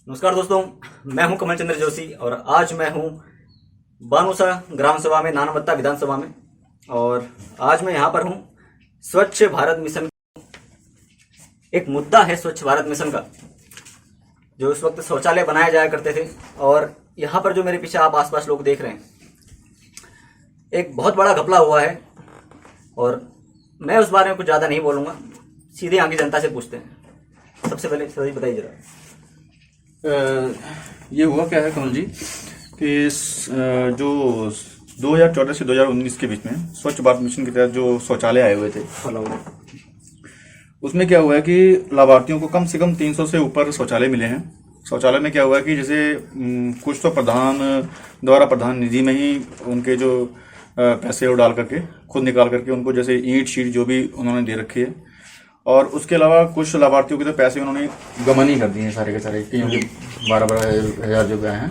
नमस्कार दोस्तों, मैं हूं कमल चंद्र जोशी और आज मैं हूं बानुसा ग्राम सभा में, नानावत्ता विधानसभा में। और आज मैं यहां पर हूं स्वच्छ भारत मिशन। एक मुद्दा है स्वच्छ भारत मिशन का, जो उस वक्त शौचालय बनाए जाया करते थे। और यहां पर जो मेरे पीछे आप आसपास लोग देख रहे हैं, एक बहुत बड़ा घपला हुआ है। और मैं उस बारे में कुछ ज़्यादा नहीं बोलूँगा, सीधे यहाँ की जनता से पूछते हैं। सबसे पहले सही बताइए जरा, ये हुआ क्या है कमल जी कि जो 2014 से 2019 के बीच में स्वच्छ भारत मिशन के तहत जो शौचालय आए हुए थे, उसमें क्या हुआ है कि लाभार्थियों को कम से कम 300 से ऊपर शौचालय मिले हैं। शौचालय में क्या हुआ है कि जैसे कुछ तो प्रधान निधि में ही उनके जो पैसे वो डाल करके खुद निकाल करके उनको जैसे ईंट शीट जो भी उन्होंने दे रखी है, और उसके अलावा कुछ लाभार्थियों के तो पैसे उन्होंने गमन ही कर दिए हैं, सारे के सारे क्योंकि 12-12 हज़ार जो गए हैं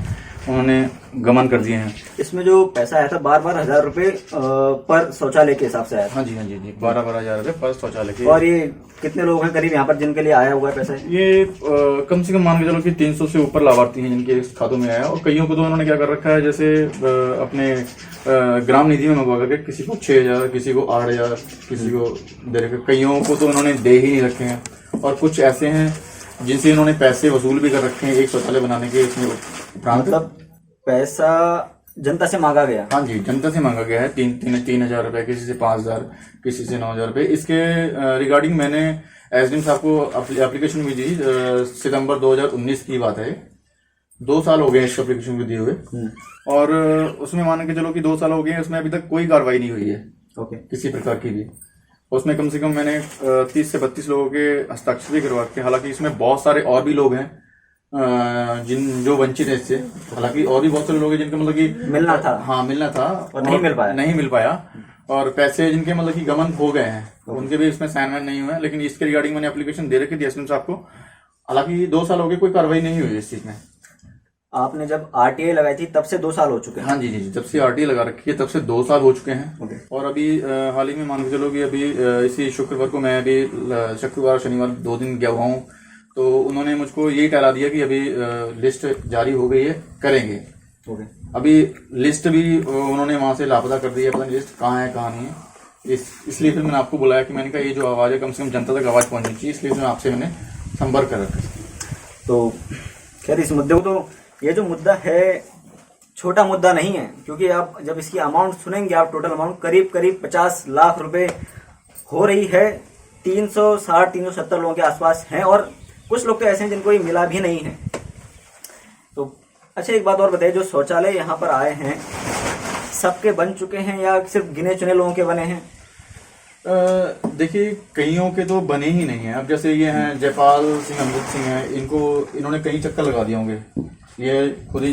उन्होंने गमन कर दिए हैं। इसमें जो पैसा आया था 12-12 हज़ार रुपये पर शौचालय के हिसाब से आया था। हाँ जी 12-12 हज़ार रुपये पर शौचालय के। और ये कितने लोग हैं करीब यहाँ पर जिनके लिए आया हुआ है पैसा? ये कम से कम मान के चलो कि 300 से ऊपर लाभार्थी हैं जिनके खातों में आया। और कईयों को तो उन्होंने क्या कर रखा है, जैसे अपने ग्राम निधि में मंगवा करके किसी को 6,000, किसी को 8,000, किसी को दे रखे। कईयों को तो उन्होंने दे ही नहीं रखे हैं। और कुछ ऐसे हैं जिनसे इन्होंने पैसे वसूल भी कर रखे हैं एक शौचालय बनाने के। इसमें मतलब पैसा जनता से मांगा गया? हाँ जी, जनता से मांगा गया है 3,000 रुपए, किसी से 5,000, किसी से 9,000 रुपए। इसके रिगार्डिंग मैंने एसडीएम साहब को एप्लीकेशन भी दी। सितंबर 2019 की बात है, 2 साल हो गए इस एप्लीकेशन को दिए हुए। और उसमें मान के चलो कि 2 साल हो गए, उसमें अभी तक कोई कार्रवाई नहीं हुई है किसी प्रकार की भी। उसमें कम से कम मैंने 30 से 32 लोगों के हस्ताक्षर भी करवा के, हालांकि इसमें बहुत सारे और भी लोग हैं जो वंचित है इससे। हालांकि और भी बहुत सारे लोग हैं जिनके मतलब कि मिलना था, हाँ मिलना था और नहीं मिल पाया। और पैसे जिनके मतलब कि गमन हो गए हैं, उनके भी इसमें साइन नहीं हुए। लेकिन इसके रिगार्डिंग मैंने एप्लीकेशन दे रखी थी एसडीएम साहब को। हालांकि 2 साल हो गए, कोई कार्रवाई नहीं हुई इस चीज में। आपने जब आरटीआई लगाई थी तब से 2 साल हो चुके हैं? हाँ जी, जब से आरटीआई लगा रखी है तब से 2 साल हो चुके हैं। और अभी हाल ही में मान के चलो कि अभी इसी शुक्रवार को मैं अभी शुक्रवार शनिवार 2 दिन गया हुआ हूँ, तो उन्होंने मुझको यही टहला दिया कि अभी लिस्ट जारी हो गई है, करेंगे। अभी लिस्ट भी उन्होंने वहां से लापता कर दी है, पता नहीं लिस्ट कहाँ है कहाँ नहीं है। इसलिए फिर मैंने आपको बुलाया कि मैंने कहा ये जो आवाज है कम से कम जनता तक आवाज पहुंचनी चाहिए, इसलिए आपसे मैंने संपर्क कर रखा। तो खैर इस मुद्दे को, तो ये जो मुद्दा है छोटा मुद्दा नहीं है, क्योंकि आप जब इसकी अमाउंट सुनेंगे, आप टोटल अमाउंट करीब 50 लाख रुपए हो रही है। 360-370 लोगों के आसपास हैं, और कुछ लोग तो ऐसे हैं जिनको ये मिला भी नहीं है। तो अच्छा, एक बात और बताइए, जो शौचालय यहाँ पर आए हैं सबके बन चुके हैं या सिर्फ गिने चुने लोगों के बने हैं? देखिए, कईयों के तो बने ही नहीं है। अब जैसे ये हैं जयपाल सिंह, अमृत सिंह हैं, इन्होंने कई चक्कर लगा दिए होंगे। ये खुद ही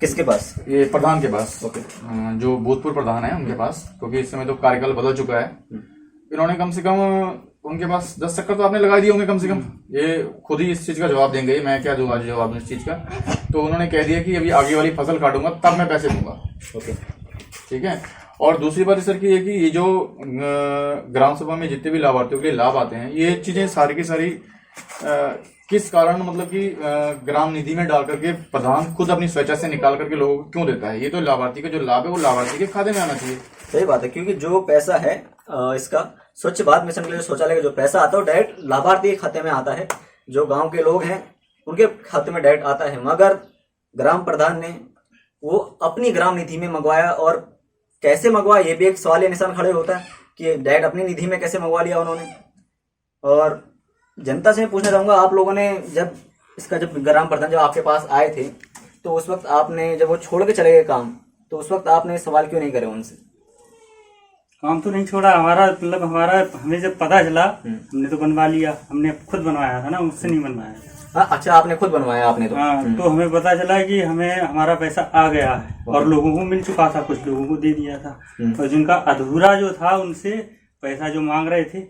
किसके पास? ये प्रधान के पास, जो भूतपूर्व प्रधान है उनके पास, क्योंकि इस समय तो कार्यकाल बदल चुका है। इन्होंने कम से कम उनके पास 10 चक्कर तो आपने लगा दिए होंगे कम से कम। ये खुद ही इस चीज का जवाब देंगे, मैं क्या दूंगा जवाब इस चीज का। तो उन्होंने कह दिया कि अभी आगे वाली फसल काटूंगा तब मैं पैसे दूंगा। ठीक है। और दूसरी बात सर की है कि ये जो ग्राम सभा में जितने भी लाभार्थियों के लिए लाभ आते हैं, ये चीजें सारी की सारी किस कारण मतलब कि ग्राम निधि में डाल करके प्रधान खुद अपनी स्वेच्छा से निकाल करके लोगों को क्यों देता है? ये तो लाभार्थी का जो लाभ है वो लाभार्थी के खाते में आना चाहिए। सही बात है, क्योंकि जो पैसा है इसका स्वच्छ भारत मिशन के लिए शौचालय का जो पैसा आता है वो डायरेक्ट लाभार्थी के खाते में आता है, जो गांव के लोग हैं उनके खाते में डायरेक्ट आता है। मगर ग्राम प्रधान ने वो अपनी ग्राम निधि में मंगवाया, और कैसे मंगवाया ये भी एक सवालिया निशान खड़े होता है कि डायरेक्ट अपनी निधि में कैसे मंगवा लिया उन्होंने। और जनता से मैं पूछना चाहूंगा, आप लोगों ने जब ग्राम प्रधान जब आपके पास आए थे, तो उस वक्त आपने जब वो छोड़ के चले गए काम, तो उस वक्त आपने सवाल क्यों नहीं करे उनसे? काम तो नहीं छोड़ा हमें जब पता चला हमने तो बनवा लिया। हमने खुद बनवाया था ना, उससे नहीं बनवाया। हाँ, अच्छा, आपने खुद बनवाया? आपने तो हाँ, तो हमें पता चला कि हमें हमारा पैसा आ गया है और लोगों को मिल चुका था, कुछ लोगों को दे दिया था। और जिनका अधूरा जो था उनसे पैसा जो मांग रहे थे,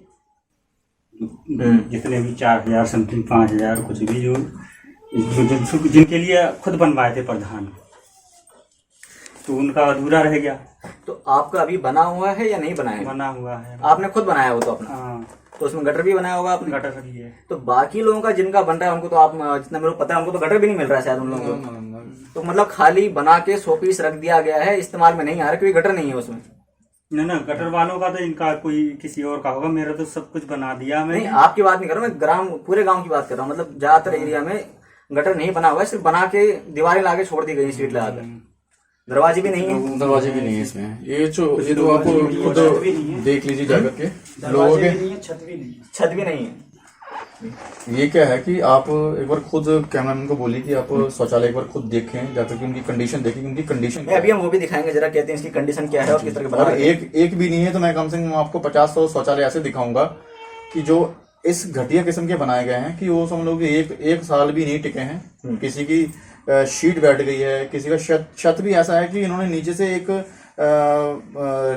जितने भी 4,000 समथिंग 5,000 कुछ भी, जो जिनके लिए खुद बनवाए थे प्रधान, तो उनका अधूरा रह गया। तो आपका अभी बना हुआ है या नहीं बना है? बना हुआ है। आपने खुद बनाया हो तो अपना? हाँ। तो उसमें गटर भी बनाया होगा आपने? गटर भी है। तो बाकी लोगों का जिनका बन रहा है उनको तो आप, जितना मेरे को पता है, उनको तो गटर भी नहीं मिल रहा है शायद उन लोगों को। तो मतलब खाली बना के 100 पीस रख दिया गया है, इस्तेमाल में नहीं आ रहा क्योंकि गटर नहीं है उसमें। ना गटर वालों का तो इनका कोई किसी और का होगा, मेरा तो सब कुछ बना दिया नहीं, मैंने। आपकी बात नहीं कर रहा मैं, ग्राम पूरे गांव की बात कर रहा हूँ। मतलब ज्यादातर एरिया में गटर नहीं बना हुआ है, सिर्फ बना के दीवारें लाके छोड़ दी गई सीट लगाकर, दरवाजे भी नहीं है। दरवाजे भी नहीं है इसमें। ये तो आपको खुद देख लीजिए जाकर के लोगों के, छत भी नहीं है। ये क्या है कि आप एक बार खुद कैमरामैन को बोलिए कि आप शौचालय एक बार खुद देखें, जाकर के उनकी कंडीशन देखें, उनकी कंडीशन मैं अभी हम वो भी दिखाएंगे जरा, कहते हैं इसकी कंडीशन क्या है और किस तरह के बना और रहे हैं। एक भी नहीं है तो मैं कम से कम आपको 50-100 शौचालय ऐसे दिखाऊंगा कि जो इस घटिया किस्म के बनाए गए हैं कि वो समझ लो कि एक साल भी नहीं टिके हैं। किसी की शीट बैठ गई है, किसी का छत भी ऐसा है कि इन्होंने नीचे से एक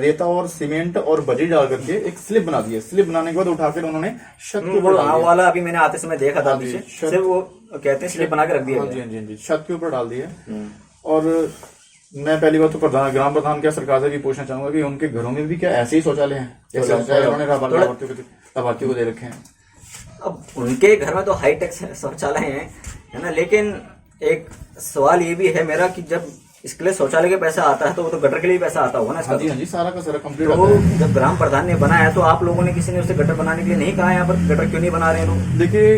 रेता और सीमेंट और बजरी डाल करके एक स्लिप बना दी है। स्लिप बनाने के बाद उठाकर उन्होंने छत के ऊपर वो वाला अभी मैंने आते समय देखा था पीछे, सिर्फ वो कहते हैं स्लिप बना के रख दिया। जी छत के ऊपर डाल दी है। और मैं पहली बात तो ग्राम प्रधान क्या सरकार से भी पूछना चाहूंगा कि उनके घरों में भी क्या ऐसे ही शौचालय हैं जैसे उन्होंने लाभार्थियों को दे रखे हैं। अब उनके घर में तो हाईटेक शौचालय है ना, लेकिन एक सवाल ये भी है मेरा कि जब इसके लिए शौचालय का पैसा आता है तो वो तो गटर के लिए पैसा आता होगा ना इसका। हाँ जी सारा का सारा कंप्लीट तो आता है। जब ग्राम प्रधान ने बनाया तो आप लोगों ने किसी ने उसे गटर बनाने के लिए नहीं कहा? यहाँ पर गटर क्यों नहीं बना रहे हैं लोग? देखिए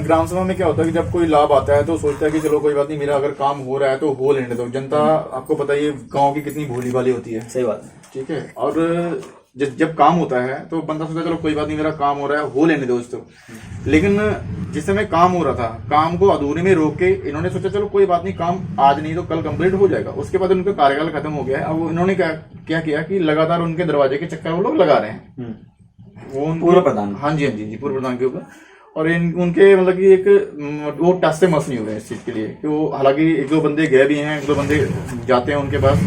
ग्राम सभा में क्या होता है कि जब कोई लाभ आता है तो सोचता है कि चलो कोई बात नहीं, मेरा अगर काम हो रहा है तो हो लेने दो। जनता आपको पता ही है गाँव की कितनी भोली भाली होती है। सही बात है। ठीक है। और जब काम होता है तो बंदा सोचता है चलो कोई बात नहीं, मेरा काम हो रहा है, हो लेने दो दोस्तों। लेकिन जिस समय काम हो रहा था, काम को अधूरे में रोक के इन्होंने सोचा चलो कोई बात नहीं, काम आज नहीं तो कल कंप्लीट हो जाएगा। उसके बाद उनका कार्यकाल खत्म हो गया है। अब इन्होंने क्या किया कि लगातार उनके दरवाजे के चक्कर वो लोग लगा रहे हैं। वो पूर्व प्रधान, हाँ जी पूर्व प्रधान के ऊपर। और उनके मतलब कि एक वो टस से मस नहीं हो रहे इस चीज के लिए कि वो, हालांकि 1-2 बंदे गए भी हैं, 1-2 बंदे जाते हैं उनके पास।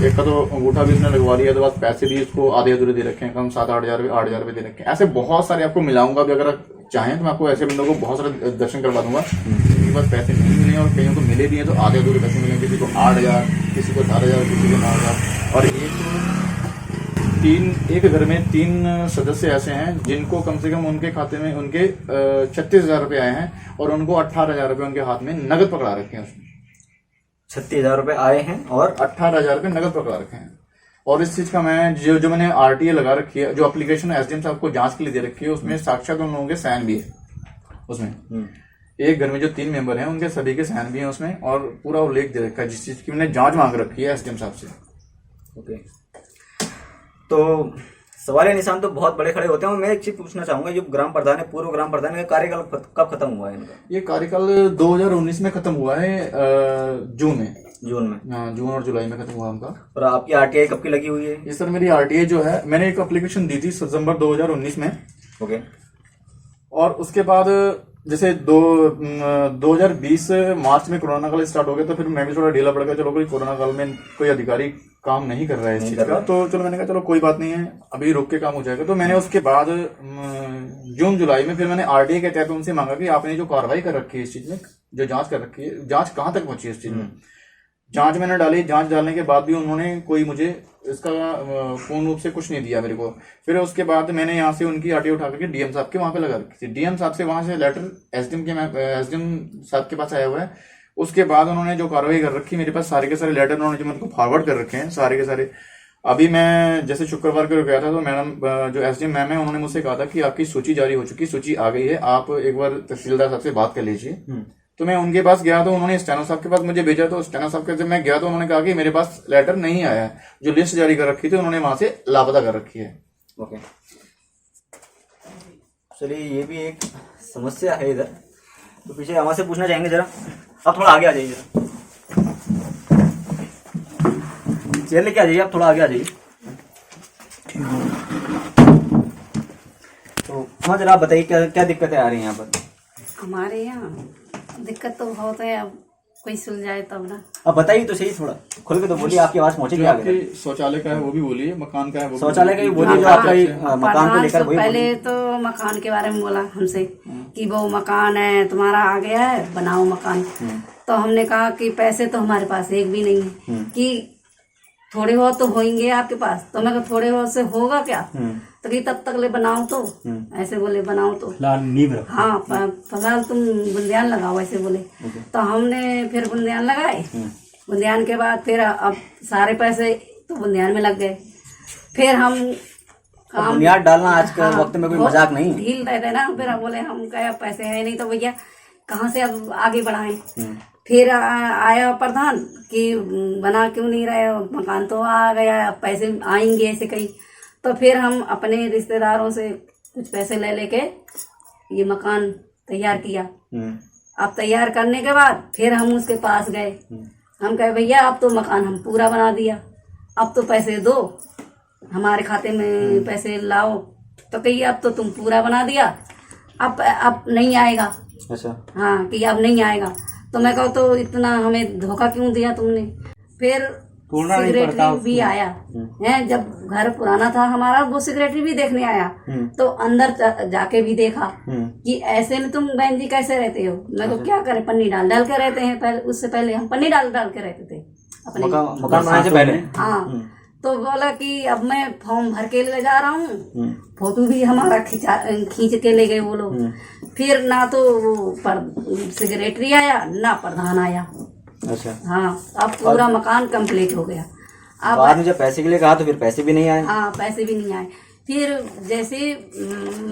एक का तो अंगूठा भी उसने लगवा लिया, तो बस पैसे भी उसको आधे अधूरे दे रखे हैं, कम 7-8 हज़ार रुपए दे रखे हैं। ऐसे बहुत सारे आपको मिलाऊंगा भी, अगर आप चाहें तो मैं आपको ऐसे बंदों को बहुत सारे दर्शन करवा दूंगा जिनके पास पैसे नहीं मिले और कईयों को मिले भी हैं तो आधे अधूरे पैसे मिले। किसी को 8,000, किसी को 4,000, किसी को 9,000। और एक घर में 3 सदस्य ऐसे हैं जिनको कम से कम उनके खाते में उनके 36,000 रुपए आए हैं और उनको 18,000 रुपए उनके हाथ में नगद पकड़ा रखे हैं। उसमें 36,000 रुपए आए हैं और 18,000 रुपए नगद पकड़ा रखे हैं। और इस चीज का मैं जो मैंने RTA लगा रखी है, जो एप्लीकेशन SDM साहब को जांच के लिए दे रखी है, उसमें साक्षात उन लोगों के साइन भी है उसमें। एक घर में जो 3 मेंबर हैं उनके सभी के साइन भी हैं उसमें, और पूरा उल्लेख दे रखा है जिस चीज की मैंने जांच मांग रखी है SDM साहब से। ओके। तो सवाल निशान तो बहुत बड़े खड़े होते हैं। मैं एक चीज पूछना चाहूंगा, जो ग्राम प्रधान है, पूर्व ग्राम प्रधान का कार्यकाल कब खत्म हुआ है इनका? ये कार्यकाल 2019 में खत्म हुआ है, जून में। हाँ, जून और जुलाई में खत्म हुआ उनका। और आपकी RTA कब की लगी हुई है? ये सर मेरी RTA जो है, मैंने एक एप्लीकेशन दी थी सितंबर 2019 में। ओके। और उसके बाद जैसे 2020 मार्च में कोरोना काल स्टार्ट हो गया, तो फिर मैं भी थोड़ा ढीला पड़ गया। चलो कोई कोरोना काल में कोई अधिकारी काम नहीं कर रहा है इस चीज का, तो चलो मैंने कहा चलो कोई बात नहीं है, अभी रुक के काम हो जाएगा। तो मैंने उसके बाद जून जुलाई में फिर मैंने RTA के तहत उनसे मांगा कि आपने जो कार्रवाई कर रखी है इस चीज में, जो जांच कर रखी है, जांच कहाँ तक पहुंची है इस चीज में। जांच मैंने डाली, जांच डालने के बाद भी उन्होंने कोई मुझे इसका पूर्ण रूप से कुछ नहीं दिया मेरे को। फिर उसके बाद मैंने यहाँ से उनकी RTA उठा करके DM साहब के वहां पे लगा रखी थी। DM साहब से वहां से लेटर SDM साहब के पास आया हुआ है। उसके बाद उन्होंने जो कार्रवाई कर रखी, मेरे पास सारे के सारे लेटर उन्होंने जो मेरे को फॉरवर्ड कर रखे हैं सारे के सारे। अभी मैं जैसे शुक्रवार को गया था तो मैडम जो SDM मैम है उन्होंने मुझसे कहा था कि आपकी सूची जारी हो चुकी, सूची आ गई है, आप एक बार तहसीलदार साहब से बात कर लीजिए। तो मैं उनके पास गया तो उन्होंने स्टेनो साहब के पास मुझे भेजा। तो स्टेनो साहब के जब मैं गया तो उन्होंने कहा कि मेरे पास लेटर नहीं आया है, जो लिस्ट जारी कर रखी थी उन्होंने वहां से लापता कर रखी है। ओके, चलिए ये भी एक समस्या है इधर। तो पीछे हमारे से पूछना चाहेंगे जरा, आप थोड़ा आगे आ जाइए, चेयर लेके आ जाइए, आप थोड़ा आगे आ जाइए। तो हाँ जरा आप बताइए क्या क्या दिक्कतें आ रही हैं यहाँ पर? हमारे यहाँ दिक्कत तो बहुत है, अब कोई सुलझाए तब ना। अब बताइए तो सही, थोड़ा खुल के तो बोलिए, आपकी आवाज पहुंचेगी आगे। शौचालय का है वो भी बोलिए, मकान का है वो, शौचालय का भी बोलिए, जो आपका मकान को लेकर वही। पहले तो मकान के बारे में बोला हमसे कि वो मकान है तुम्हारा आ गया है, बनाओ मकान। तो हमने कहा कि पैसे तो हमारे पास एक भी नहीं है, कि थोड़े बहुत तो होंगे आपके पास। तो मैं कहा थोड़े बहुत से होगा क्या? तो कि तब तक ले बनाओ तो। ऐसे बोले बनाओ तो फिलहाल नींव रखो। हाँ फिलहाल तुम बुंदियान लगाओ ऐसे बोले। तो हमने फिर बुंदियान लगाए। बुंदियान के बाद फिर अब सारे पैसे तो बुंदियान में लग गए। फिर हम बुनियाद डालना आज के वक्त में कोई मजाक नहीं है। ढील रहते ना। फिर हम बोले हम क्या पैसे है नहीं तो भैया कहाँ से अब आगे बढ़ाएं। फिर आया प्रधान कि बना क्यों नहीं रहे हो, मकान तो आ गया, अब पैसे आएंगे ऐसे कहीं। तो फिर हम अपने रिश्तेदारों से कुछ पैसे ले लेके ये मकान तैयार किया। अब तैयार करने के बाद फिर हम उसके पास गए। हम कहे भैया अब तो मकान हम पूरा बना दिया, अब तो पैसे दो, हमारे खाते में पैसे लाओ। तो कहिए अब तो तुम पूरा बना दिया, अब नहीं आएगा। अच्छा। हाँ कि अब नहीं आएगा। तो मैं कहूँ तो इतना हमें धोखा क्यों दिया तुमने। फिर सेक्रेटरी भी आया है, जब घर पुराना था हमारा वो सेक्रेटरी भी देखने आया। तो अंदर जाके भी देखा कि ऐसे में तुम बहन जी कैसे रहते हो। मैं तो क्या करे, पन्नी डाल डाल के रहते हैं। पहले उससे पहले हम पन्नी डाल डाल के रहते थे अपने मकान बनाने से पहले। हाँ तो बोला कि अब मैं फॉर्म भर के ले जा रहा हूँ। फोटो भी हमारा खींच के ले गए वो लोग। फिर ना तो वो सेक्रेटरी आया ना प्रधान आया। अच्छा। हाँ अब पूरा मकान कंप्लीट हो गया। अब बाद में जब पैसे के लिए कहा तो फिर पैसे भी नहीं आए। हाँ पैसे भी नहीं आए। फिर जैसे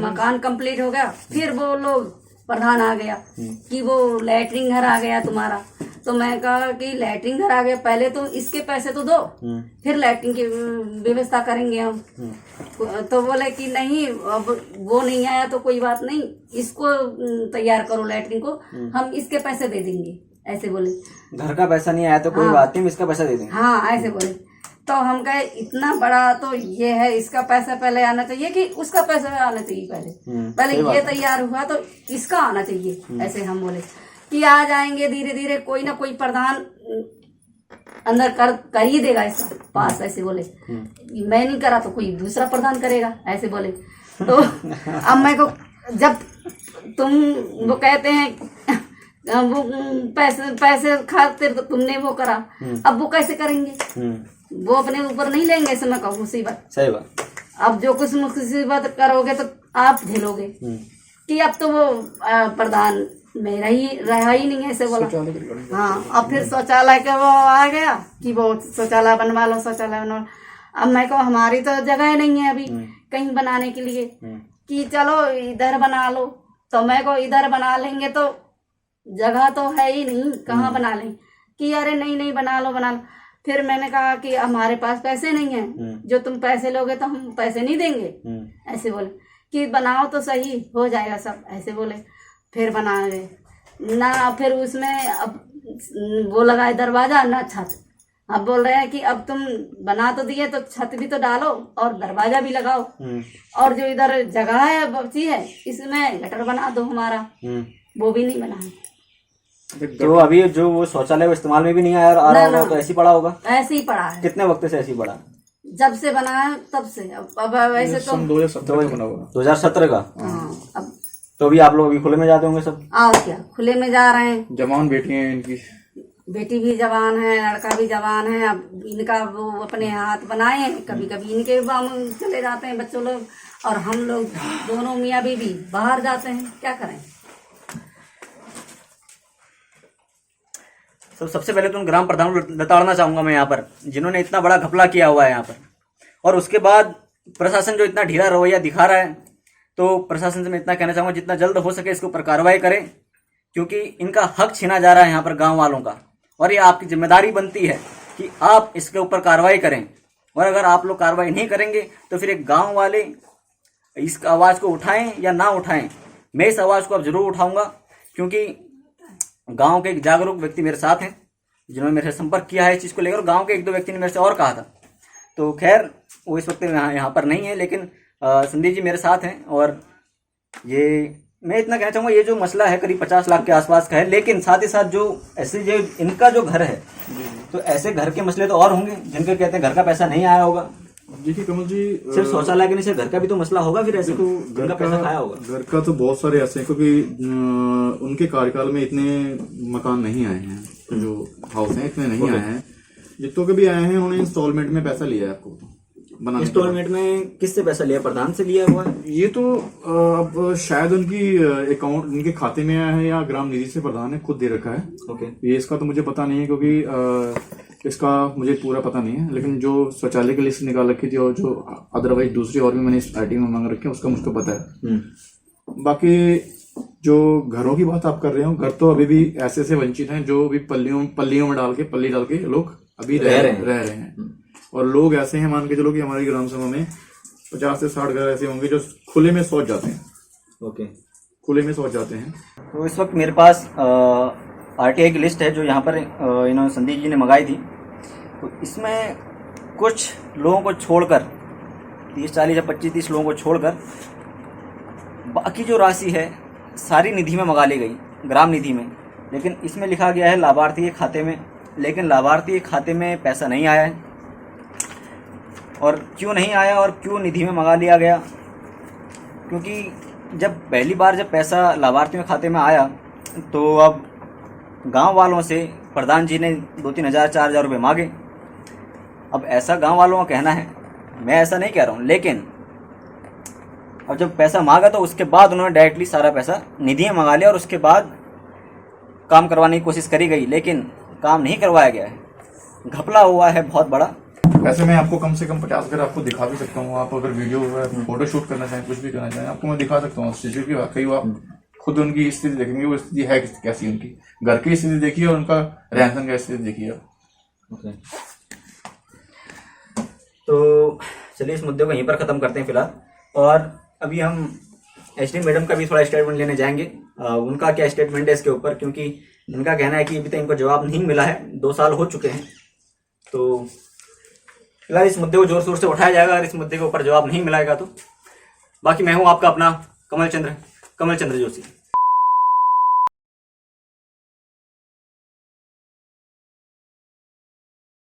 मकान कंप्लीट हो गया फिर वो लोग प्रधान आ गया कि वो लैटरिन घर आ गया तुम्हारा। तो मैं कहा कि लैटरिन घर आ गया, पहले तो इसके पैसे तो दो, फिर लैटरिन की व्यवस्था करेंगे हम। तो बोले कि नहीं अब वो नहीं आया तो कोई बात नहीं, इसको तैयार करो लैटरिन को, हम इसके पैसे दे देंगे ऐसे बोले। घर का पैसा नहीं आया तो कोई बात नहीं, इसका पैसा दे देंगे। हाँ ऐसे बोले। तो हम कहे इतना बड़ा तो ये है, इसका पैसा पहले आना चाहिए कि उसका पैसा आना चाहिए पहले ये तैयार हुआ तो इसका आना चाहिए। ऐसे हम बोले कि आ जाएंगे धीरे धीरे, कोई ना कोई प्रधान अंदर कर ही देगा इसका पास। ऐसे बोले मैं नहीं करा तो कोई दूसरा प्रधान करेगा ऐसे बोले। तो अब मैं को जब तुम वो कहते हैं वो पैसे खातिर तो तुमने वो करा, अब वो कैसे करेंगे, वो अपने ऊपर नहीं लेंगे ऐसे मैं कहूँ मुसीबत। सही बात। अब जो कुछ मुसीबत करोगे तो आप झेलोगे। कि अब तो वो प्रधान में रहा ही नहीं है ऐसे बोला। हाँ अब फिर शौचालय का वो आ गया कि वो शौचालय बनवा लो, शौचालय बनवा। अब मैं कहूँ हमारी तो जगह नहीं है अभी कहीं बनाने के लिए कि चलो इधर बना लो। तो मैं को इधर बना लेंगे तो जगह तो है ही नहीं, कहाँ बना लें। कि अरे नहीं बना लो बना लो। फिर मैंने कहा कि हमारे पास पैसे नहीं है, जो तुम पैसे लोगे तो हम पैसे नहीं देंगे ऐसे बोले। कि बनाओ तो सही हो जाएगा सब ऐसे बोले। फिर बनाए ना, फिर उसमें अब वो लगाए दरवाजा ना छत। अब बोल रहे हैं कि अब तुम बना तो दिए तो छत भी तो डालो और दरवाजा भी लगाओ, और जो इधर जगह है बची है इसमें गटर बना दो हमारा, वो भी नहीं बना है। तो अभी जो वो शौचालय वो इस्तेमाल में भी नहीं आ रहा होगा, तो ऐसे ही पड़ा होगा। ऐसे ही पड़ा है। कितने वक्त से ऐसे ही पड़ा? जब से बना है तब से। अब वैसे तो 2017 बना हुआ। 2017 का। अब तो अभी आप लोग अभी खुले में जाते होंगे सब? और क्या खुले में जा रहे हैं। जवान बेटी है इनकी, बेटी भी जवान है, लड़का भी जवान है। अब इनका वो अपने हाथ बनाए हैं, कभी कभी इनके हम चले जाते हैं बच्चों लोग, और हम लोग दोनों मियाँ बीवी बाहर जाते हैं, क्या करें। सबसे पहले तो उन ग्राम प्रधान को बताना चाहूंगा मैं यहाँ पर, जिन्होंने इतना बड़ा घपला किया हुआ है यहाँ पर। और उसके बाद प्रशासन जो इतना ढीला रवैया दिखा रहा है, तो प्रशासन से मैं इतना कहना चाहूंगा जितना जल्द हो सके इसके ऊपर कार्रवाई करें, क्योंकि इनका हक छीना जा रहा है यहाँ पर गांव वालों का। और ये आपकी जिम्मेदारी बनती है कि आप इसके ऊपर कार्रवाई करें। और अगर आप लोग कार्रवाई नहीं करेंगे तो फिर एक गाँव वाले इस आवाज़ को उठाएं या ना उठाएं, मैं इस आवाज़ को अब जरूर उठाऊंगा, क्योंकि गांव के एक जागरूक व्यक्ति मेरे साथ हैं जिन्होंने मेरे से संपर्क किया है इस चीज़ को लेकर। गांव के एक दो व्यक्ति ने मेरे से और कहा था, तो खैर वो इस वक्त यहाँ पर नहीं है, लेकिन संदीप जी मेरे साथ हैं। और ये मैं इतना कहना चाहूँगा, ये जो मसला है करीब 50 लाख के आसपास का है, लेकिन साथ ही साथ जो ऐसे जो इनका जो घर है, तो ऐसे घर के मसले तो और होंगे जिनके कहते हैं घर का पैसा नहीं आया होगा। देखिए कमल जी, सिर्फ शौचालय के नहीं, सिर्फ घर का भी तो मसला होगा। फिर ऐसे तो घर का पैसा खाया होगा। घर का तो बहुत सारे ऐसे हैं, क्योंकि उनके कार्यकाल में इतने मकान नहीं आए हैं, जो हाउस हैं इतने नहीं आए हैं। जितनों के भी आए हैं उन्होंने इंस्टॉलमेंट में पैसा लिया है आपको बनाने के इंस्टॉलमेंट में किससे पैसा लिया? प्रधान से लिया हुआ है? बाद। ये तो अब शायद उनकी अकाउंट उनके खाते में आया है या ग्राम निधि से प्रधान ने खुद दे रखा है। ओके। ये इसका तो मुझे पता नहीं है क्योंकि इसका मुझे पूरा पता नहीं है, लेकिन जो शौचालय की लिस्ट निकाल रखी थी और जो अदरवाइज दूसरी और भी मैंने इस आईटी में मांग रखी है उसका मुझको पता है। बाकी जो घरों की बात आप कर रहे हो, घर तो अभी भी ऐसे वंचित हैं जो भी पल्लियों में पल्ली डाल के लोग अभी रह रहे हैं। और लोग ऐसे हैं, मान के चलो कि हमारी ग्राम सभा में 50 से 60 घर ऐसे होंगे जो खुले में शौच जाते हैं। ओके। खुले में शौच जाते हैं। तो इस वक्त मेरे पास आरटीआई की लिस्ट है जो यहाँ पर इन्होंने संदीप जी ने मंगाई थी। तो इसमें कुछ लोगों को छोड़कर 30-40 या 25-30 लोगों को छोड़कर बाकी जो राशि है सारी निधि में मंगा ली गई, ग्राम निधि में। लेकिन इसमें लिखा गया है लाभार्थी के खाते में, लेकिन लाभार्थी के खाते में पैसा नहीं आया है। और क्यों नहीं आया और क्यों निधि में मंगा लिया गया? क्योंकि जब पहली बार जब पैसा लाभार्थियों के खाते में आया तो अब गांव वालों से प्रधान जी ने 2-3 हज़ार 4 हज़ार रुपये मांगे। अब ऐसा गांव वालों का कहना है, मैं ऐसा नहीं कह रहा हूँ, लेकिन अब जब पैसा मांगा तो उसके बाद उन्होंने डायरेक्टली सारा पैसा निधि में मंगा लिया और उसके बाद काम करवाने की कोशिश करी गई, लेकिन काम नहीं करवाया गया है। घपला हुआ है बहुत बड़ा। ऐसे मैं आपको कम से कम 50 घर आपको दिखा भी सकता हूँ। आप अगर वीडियो फोटो शूट करना चाहें, कुछ भी करना चाहें, आपको मैं दिखा सकता हूँ स्टेचू की। वाकई आप खुद उनकी स्थिति देखेंगे, वो स्थिति है कैसी उनकी। घर की स्थिति देखिए और उनका रहन सहन का स्थिति देखिए। ओके। तो चलिए इस मुद्दे को यहीं पर ख़त्म करते हैं फिलहाल। और अभी हम एसडी मैडम का भी थोड़ा स्टेटमेंट लेने जाएंगे। उनका क्या स्टेटमेंट है इसके ऊपर, क्योंकि उनका कहना है कि अभी तक इनको जवाब नहीं मिला है, 2 साल हो चुके हैं। तो फिलहाल इस मुद्दे को जोर शोर से उठाया जाएगा अगर इस मुद्दे के ऊपर जवाब नहीं मिलेगा तो। बाकी मैं हूँ आपका अपना कमल चंद्र जोशी।